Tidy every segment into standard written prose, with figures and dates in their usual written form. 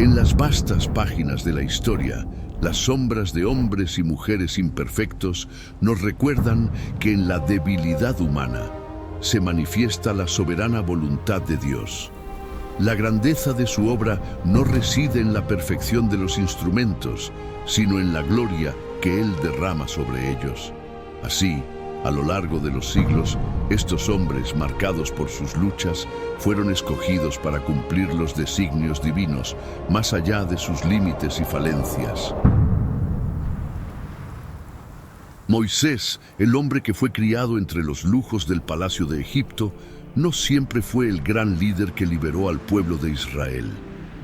En las vastas páginas de la historia, las sombras de hombres y mujeres imperfectos nos recuerdan que en la debilidad humana se manifiesta la soberana voluntad de Dios. La grandeza de su obra no reside en la perfección de los instrumentos, sino en la gloria que Él derrama sobre ellos. Así, a lo largo de los siglos, estos hombres, marcados por sus luchas, fueron escogidos para cumplir los designios divinos, más allá de sus límites y falencias. Moisés, el hombre que fue criado entre los lujos del palacio de Egipto, no siempre fue el gran líder que liberó al pueblo de Israel.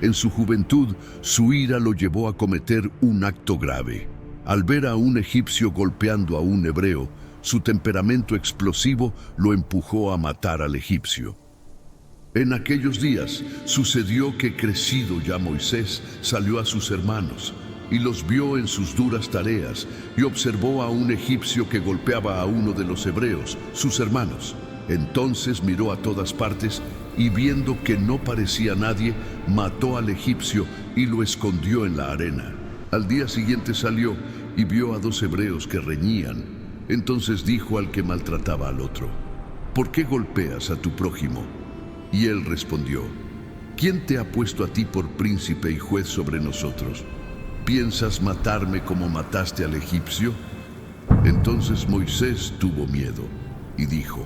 En su juventud, su ira lo llevó a cometer un acto grave. Al ver a un egipcio golpeando a un hebreo, su temperamento explosivo lo empujó a matar al egipcio. En aquellos días sucedió que, crecido ya Moisés, salió a sus hermanos y los vio en sus duras tareas y observó a un egipcio que golpeaba a uno de los hebreos, sus hermanos. Entonces miró a todas partes y, viendo que no parecía nadie, mató al egipcio y lo escondió en la arena. Al día siguiente salió y vio a dos hebreos que reñían. Entonces dijo al que maltrataba al otro: ¿por qué golpeas a tu prójimo? Y él respondió: ¿quién te ha puesto a ti por príncipe y juez sobre nosotros? ¿Piensas matarme como mataste al egipcio? Entonces Moisés tuvo miedo y dijo: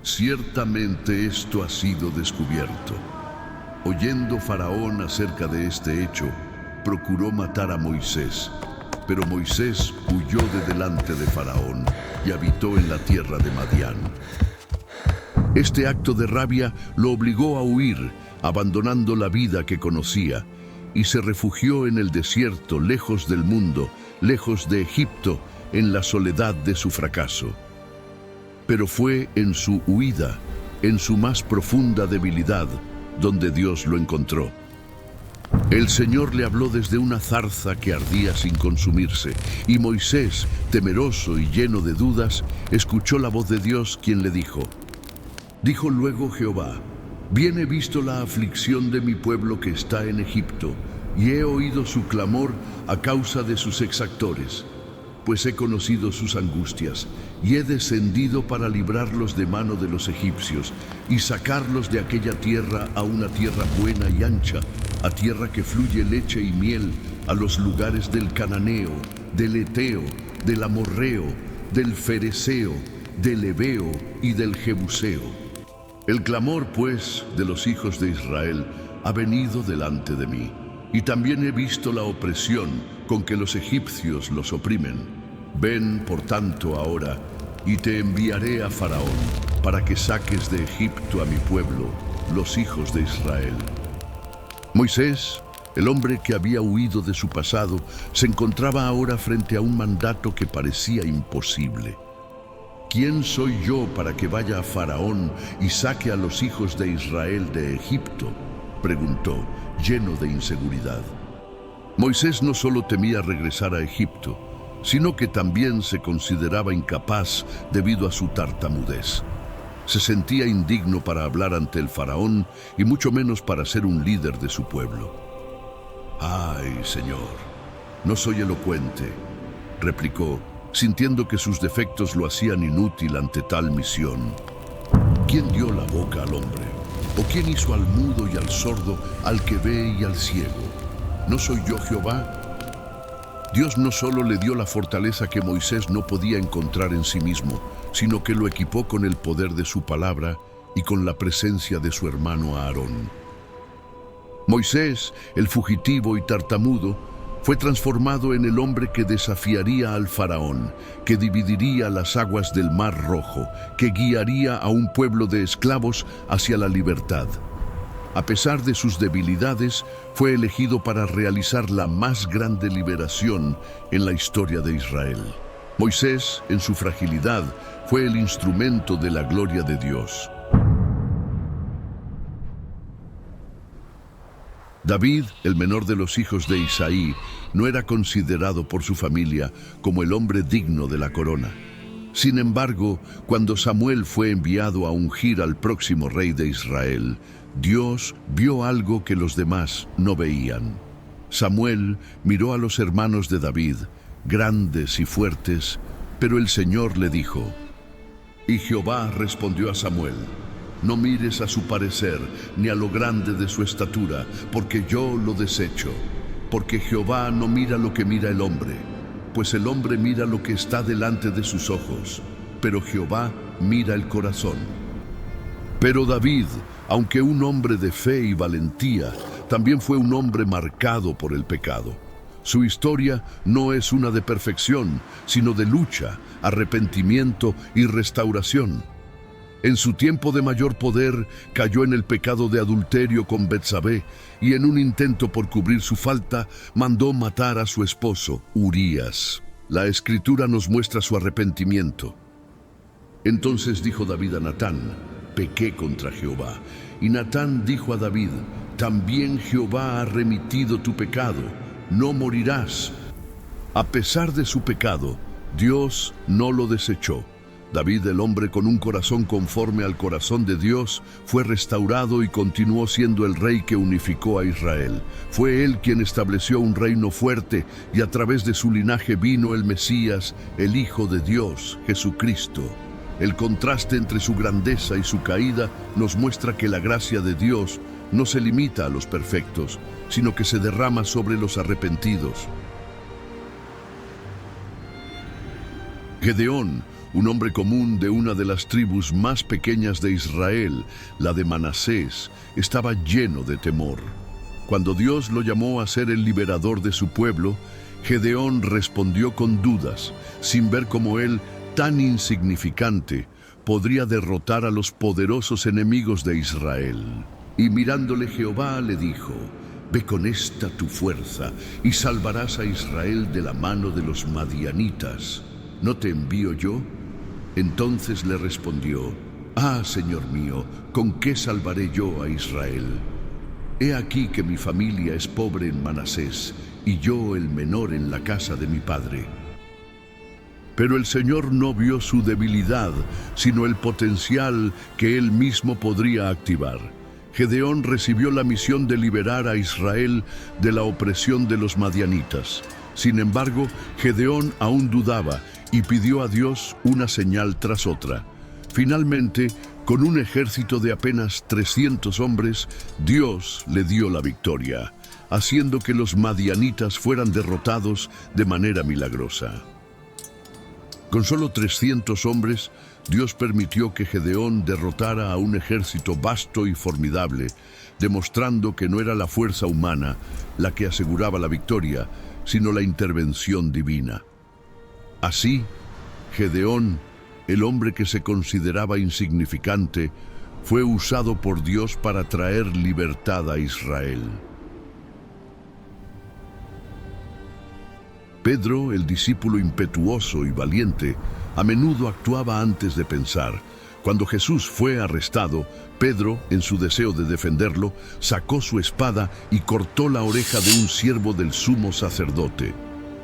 ciertamente esto ha sido descubierto. Oyendo Faraón acerca de este hecho, procuró matar a Moisés, pero Moisés huyó de delante de Faraón y habitó en la tierra de Madián. Este acto de rabia lo obligó a huir, abandonando la vida que conocía, y se refugió en el desierto, lejos del mundo, lejos de Egipto, en la soledad de su fracaso. Pero fue en su huida, en su más profunda debilidad, donde Dios lo encontró. El Señor le habló desde una zarza que ardía sin consumirse, y Moisés, temeroso y lleno de dudas, escuchó la voz de Dios, quien le dijo: dijo luego Jehová: bien he visto la aflicción de mi pueblo que está en Egipto, y he oído su clamor a causa de sus exactores, pues he conocido sus angustias, y he descendido para librarlos de mano de los egipcios, y sacarlos de aquella tierra a una tierra buena y ancha, a tierra que fluye leche y miel, a los lugares del cananeo, del eteo, del amorreo, del fereceo, del heveo y del jebuseo. El clamor, pues, de los hijos de Israel ha venido delante de mí, y también he visto la opresión con que los egipcios los oprimen. Ven, por tanto, ahora, y te enviaré a Faraón, para que saques de Egipto a mi pueblo, los hijos de Israel. Moisés, el hombre que había huido de su pasado, se encontraba ahora frente a un mandato que parecía imposible. ¿Quién soy yo para que vaya a Faraón y saque a los hijos de Israel de Egipto?, preguntó, lleno de inseguridad. Moisés no solo temía regresar a Egipto, sino que también se consideraba incapaz debido a su tartamudez. Se sentía indigno para hablar ante el faraón y mucho menos para ser un líder de su pueblo. «Ay, Señor, no soy elocuente», replicó, sintiendo que sus defectos lo hacían inútil ante tal misión. ¿Quién dio la boca al hombre? ¿O quién hizo al mudo y al sordo, al que ve y al ciego? ¿No soy yo Jehová? Dios no solo le dio la fortaleza que Moisés no podía encontrar en sí mismo, sino que lo equipó con el poder de su palabra y con la presencia de su hermano Aarón. Moisés, el fugitivo y tartamudo, fue transformado en el hombre que desafiaría al faraón, que dividiría las aguas del Mar Rojo, que guiaría a un pueblo de esclavos hacia la libertad. A pesar de sus debilidades, fue elegido para realizar la más grande liberación en la historia de Israel. Moisés, en su fragilidad, fue el instrumento de la gloria de Dios. David, el menor de los hijos de Isaí, no era considerado por su familia como el hombre digno de la corona. Sin embargo, cuando Samuel fue enviado a ungir al próximo rey de Israel, Dios vio algo que los demás no veían. Samuel miró a los hermanos de David, grandes y fuertes, pero el Señor le dijo: Y Jehová respondió a Samuel: No mires a su parecer, ni a lo grande de su estatura, porque yo lo desecho. Porque Jehová no mira lo que mira el hombre, pues el hombre mira lo que está delante de sus ojos, pero Jehová mira el corazón. Pero David, aunque un hombre de fe y valentía, también fue un hombre marcado por el pecado. Su historia no es una de perfección, sino de lucha, arrepentimiento y restauración. En su tiempo de mayor poder, cayó en el pecado de adulterio con Betsabé y en un intento por cubrir su falta, mandó matar a su esposo, Urías. La Escritura nos muestra su arrepentimiento. Entonces dijo David a Natán: Pequé contra Jehová. Y Natán dijo a David: También Jehová ha remitido tu pecado, no morirás. A pesar de su pecado, Dios no lo desechó. David, el hombre con un corazón conforme al corazón de Dios, fue restaurado y continuó siendo el rey que unificó a Israel. Fue él quien estableció un reino fuerte y a través de su linaje vino el Mesías, el Hijo de Dios, Jesucristo. El contraste entre su grandeza y su caída nos muestra que la gracia de Dios no se limita a los perfectos, sino que se derrama sobre los arrepentidos. Gedeón, un hombre común de una de las tribus más pequeñas de Israel, la de Manasés, estaba lleno de temor. Cuando Dios lo llamó a ser el liberador de su pueblo, Gedeón respondió con dudas, sin ver cómo él, tan insignificante, podría derrotar a los poderosos enemigos de Israel. Y mirándole Jehová le dijo: Ve con esta tu fuerza y salvarás a Israel de la mano de los madianitas. ¿No te envío yo? Entonces le respondió: Ah, Señor mío, ¿con qué salvaré yo a Israel? He aquí que mi familia es pobre en Manasés, y yo el menor en la casa de mi padre. Pero el Señor no vio su debilidad, sino el potencial que él mismo podría activar. Gedeón recibió la misión de liberar a Israel de la opresión de los madianitas. Sin embargo, Gedeón aún dudaba y pidió a Dios una señal tras otra. Finalmente, con un ejército de apenas 300 hombres, Dios le dio la victoria, haciendo que los madianitas fueran derrotados de manera milagrosa. Con solo 300 hombres, Dios permitió que Gedeón derrotara a un ejército vasto y formidable, demostrando que no era la fuerza humana la que aseguraba la victoria, sino la intervención divina. Así, Gedeón, el hombre que se consideraba insignificante, fue usado por Dios para traer libertad a Israel. Pedro, el discípulo impetuoso y valiente, a menudo actuaba antes de pensar. Cuando Jesús fue arrestado, Pedro, en su deseo de defenderlo, sacó su espada y cortó la oreja de un siervo del sumo sacerdote.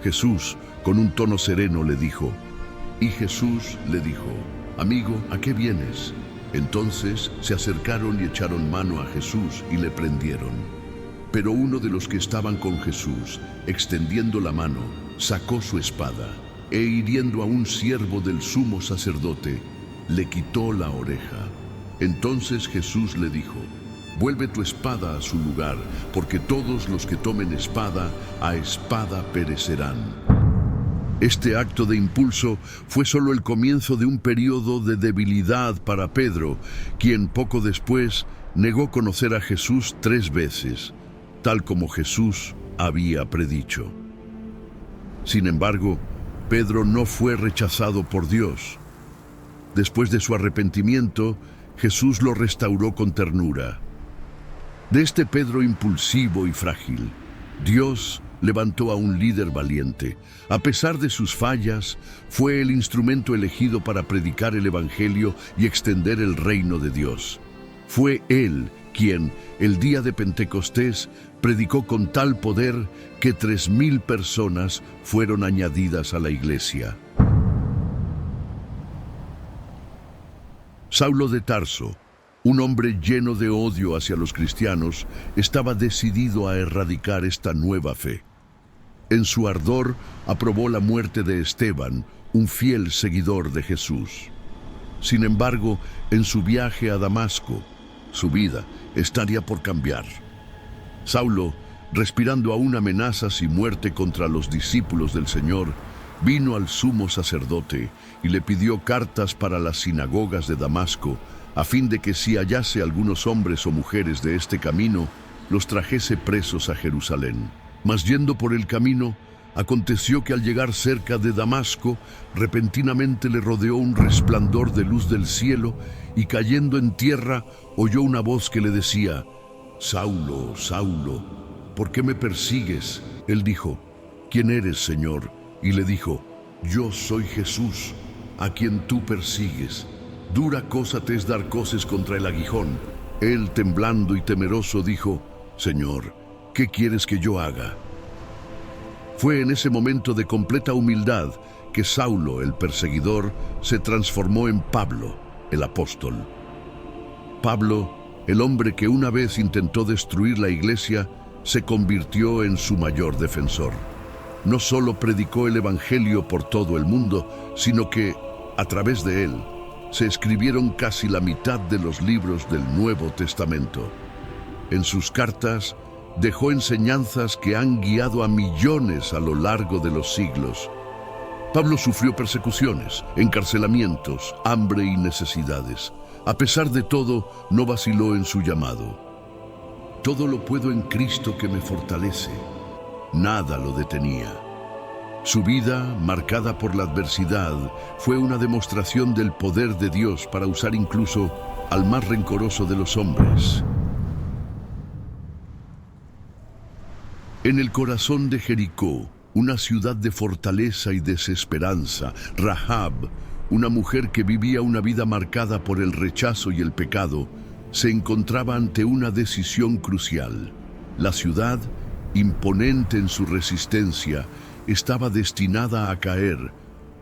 Jesús, con un tono sereno, le dijo: Y Jesús le dijo: Amigo, ¿a qué vienes? Entonces se acercaron y echaron mano a Jesús y le prendieron. Pero uno de los que estaban con Jesús, extendiendo la mano, sacó su espada e hiriendo a un siervo del sumo sacerdote, le quitó la oreja. Entonces Jesús le dijo: Vuelve tu espada a su lugar, porque todos los que tomen espada, a espada perecerán. Este acto de impulso fue solo el comienzo de un periodo de debilidad para Pedro, quien poco después negó conocer a Jesús 3 veces, tal como Jesús había predicho. Sin embargo, Pedro no fue rechazado por Dios. Después de su arrepentimiento, Jesús lo restauró con ternura. De este Pedro impulsivo y frágil, Dios levantó a un líder valiente. A pesar de sus fallas, fue el instrumento elegido para predicar el Evangelio y extender el reino de Dios. Fue él quien, el día de Pentecostés, predicó con tal poder que 3,000 personas fueron añadidas a la iglesia. Saulo de Tarso, un hombre lleno de odio hacia los cristianos, estaba decidido a erradicar esta nueva fe. En su ardor aprobó la muerte de Esteban, un fiel seguidor de Jesús. Sin embargo, en su viaje a Damasco, su vida estaría por cambiar. Saulo, respirando aún amenazas y muerte contra los discípulos del Señor, vino al sumo sacerdote y le pidió cartas para las sinagogas de Damasco, a fin de que si hallase algunos hombres o mujeres de este camino, los trajese presos a Jerusalén. Mas yendo por el camino, aconteció que al llegar cerca de Damasco, repentinamente le rodeó un resplandor de luz del cielo, y cayendo en tierra, oyó una voz que le decía: «Saulo, Saulo, ¿por qué me persigues?». Él dijo: «¿Quién eres, Señor?». Y le dijo: «Yo soy Jesús, a quien tú persigues. Dura cosa te es dar coces contra el aguijón». Él, temblando y temeroso, dijo: «Señor, ¿qué quieres que yo haga?». Fue en ese momento de completa humildad que Saulo, el perseguidor, se transformó en Pablo, el apóstol. Pablo, el hombre que una vez intentó destruir la iglesia, se convirtió en su mayor defensor. No solo predicó el evangelio por todo el mundo, sino que, a través de él, se escribieron casi la mitad de los libros del Nuevo Testamento. En sus cartas, dejó enseñanzas que han guiado a millones a lo largo de los siglos. Pablo sufrió persecuciones, encarcelamientos, hambre y necesidades. A pesar de todo, no vaciló en su llamado. «Todo lo puedo en Cristo que me fortalece». Nada lo detenía. Su vida, marcada por la adversidad, fue una demostración del poder de Dios para usar incluso al más rencoroso de los hombres. En el corazón de Jericó, una ciudad de fortaleza y desesperanza, Rahab, una mujer que vivía una vida marcada por el rechazo y el pecado, se encontraba ante una decisión crucial. La ciudad, imponente en su resistencia, estaba destinada a caer,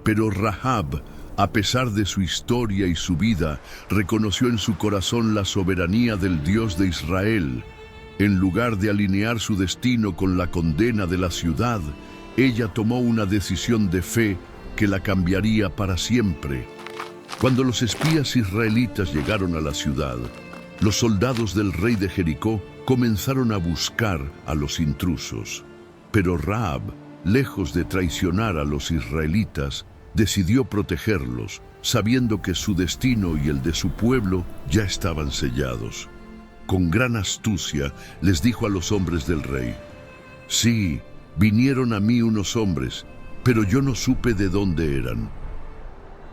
pero Rahab, a pesar de su historia y su vida, reconoció en su corazón la soberanía del Dios de Israel. En lugar de alinear su destino con la condena de la ciudad, ella tomó una decisión de fe que la cambiaría para siempre. Cuando los espías israelitas llegaron a la ciudad, los soldados del rey de Jericó comenzaron a buscar a los intrusos. Pero Rahab, lejos de traicionar a los israelitas, decidió protegerlos, sabiendo que su destino y el de su pueblo ya estaban sellados. Con gran astucia les dijo a los hombres del rey: «Sí, vinieron a mí unos hombres, pero yo no supe de dónde eran».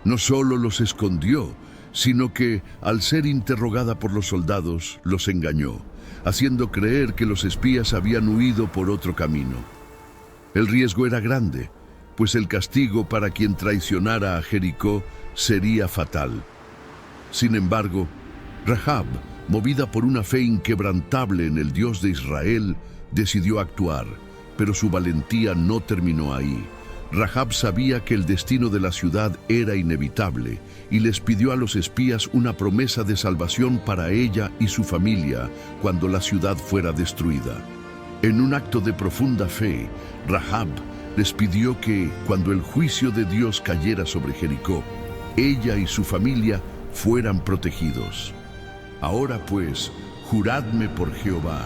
No solo los escondió, sino que, al ser interrogada por los soldados, los engañó, haciendo creer que los espías habían huido por otro camino. El riesgo era grande, pues el castigo para quien traicionara a Jericó sería fatal. Sin embargo, Rahab, movida por una fe inquebrantable en el Dios de Israel, decidió actuar, pero su valentía no terminó ahí. Rahab sabía que el destino de la ciudad era inevitable y les pidió a los espías una promesa de salvación para ella y su familia cuando la ciudad fuera destruida. En un acto de profunda fe, Rahab les pidió que, cuando el juicio de Dios cayera sobre Jericó, ella y su familia fueran protegidos. «Ahora pues, juradme por Jehová,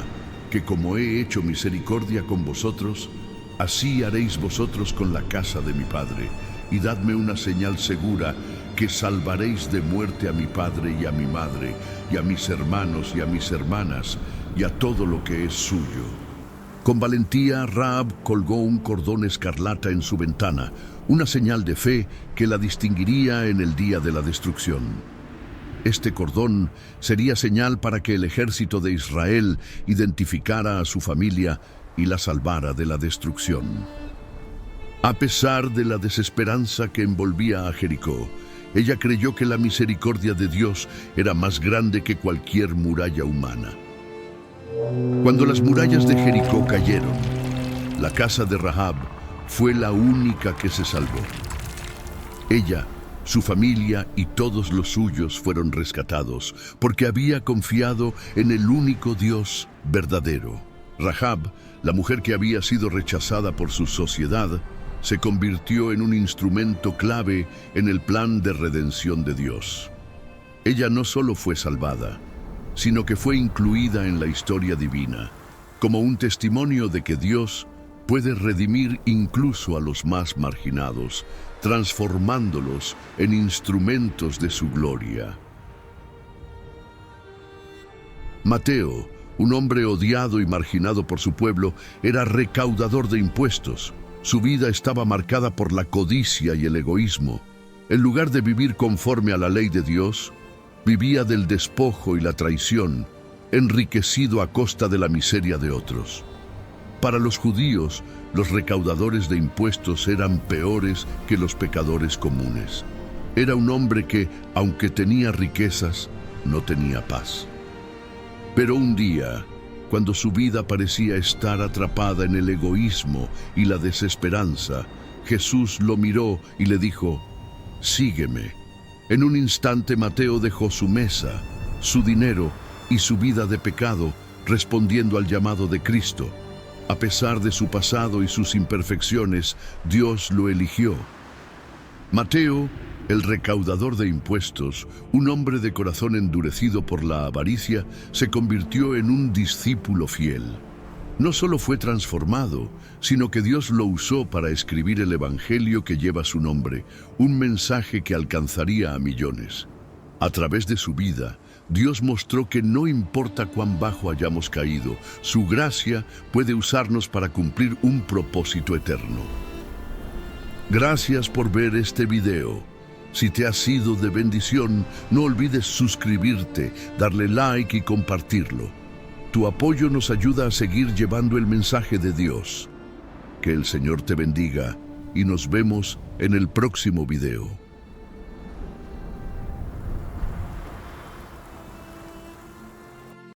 que como he hecho misericordia con vosotros, así haréis vosotros con la casa de mi padre, y dadme una señal segura, que salvaréis de muerte a mi padre y a mi madre, y a mis hermanos y a mis hermanas, y a todo lo que es suyo». Con valentía, Rahab colgó un cordón escarlata en su ventana, una señal de fe que la distinguiría en el día de la destrucción. Este cordón sería señal para que el ejército de Israel identificara a su familia y la salvara de la destrucción. A pesar de la desesperanza que envolvía a Jericó, ella creyó que la misericordia de Dios era más grande que cualquier muralla humana. Cuando las murallas de Jericó cayeron, la casa de Rahab fue la única que se salvó. Ella, Su familia y todos los suyos fueron rescatados, porque había confiado en el único Dios verdadero. Rahab, la mujer que había sido rechazada por su sociedad, se convirtió en un instrumento clave en el plan de redención de Dios. Ella no solo fue salvada, sino que fue incluida en la historia divina, como un testimonio de que Dios puede redimir incluso a los más marginados, transformándolos en instrumentos de su gloria. Mateo, un hombre odiado y marginado por su pueblo, era recaudador de impuestos. Su vida estaba marcada por la codicia y el egoísmo. En lugar de vivir conforme a la ley de Dios, vivía del despojo y la traición, enriquecido a costa de la miseria de otros. Para los judíos, los recaudadores de impuestos eran peores que los pecadores comunes. Era un hombre que, aunque tenía riquezas, no tenía paz. Pero un día, cuando su vida parecía estar atrapada en el egoísmo y la desesperanza, Jesús lo miró y le dijo: «Sígueme». En un instante Mateo dejó su mesa, su dinero y su vida de pecado, respondiendo al llamado de Cristo. A pesar de su pasado y sus imperfecciones, Dios lo eligió. Mateo, el recaudador de impuestos, un hombre de corazón endurecido por la avaricia, se convirtió en un discípulo fiel. No solo fue transformado, sino que Dios lo usó para escribir el Evangelio que lleva su nombre, un mensaje que alcanzaría a millones. A través de su vida, Dios mostró que no importa cuán bajo hayamos caído, su gracia puede usarnos para cumplir un propósito eterno. Gracias por ver este video. Si te ha sido de bendición, no olvides suscribirte, darle like y compartirlo. Tu apoyo nos ayuda a seguir llevando el mensaje de Dios. Que el Señor te bendiga y nos vemos en el próximo video.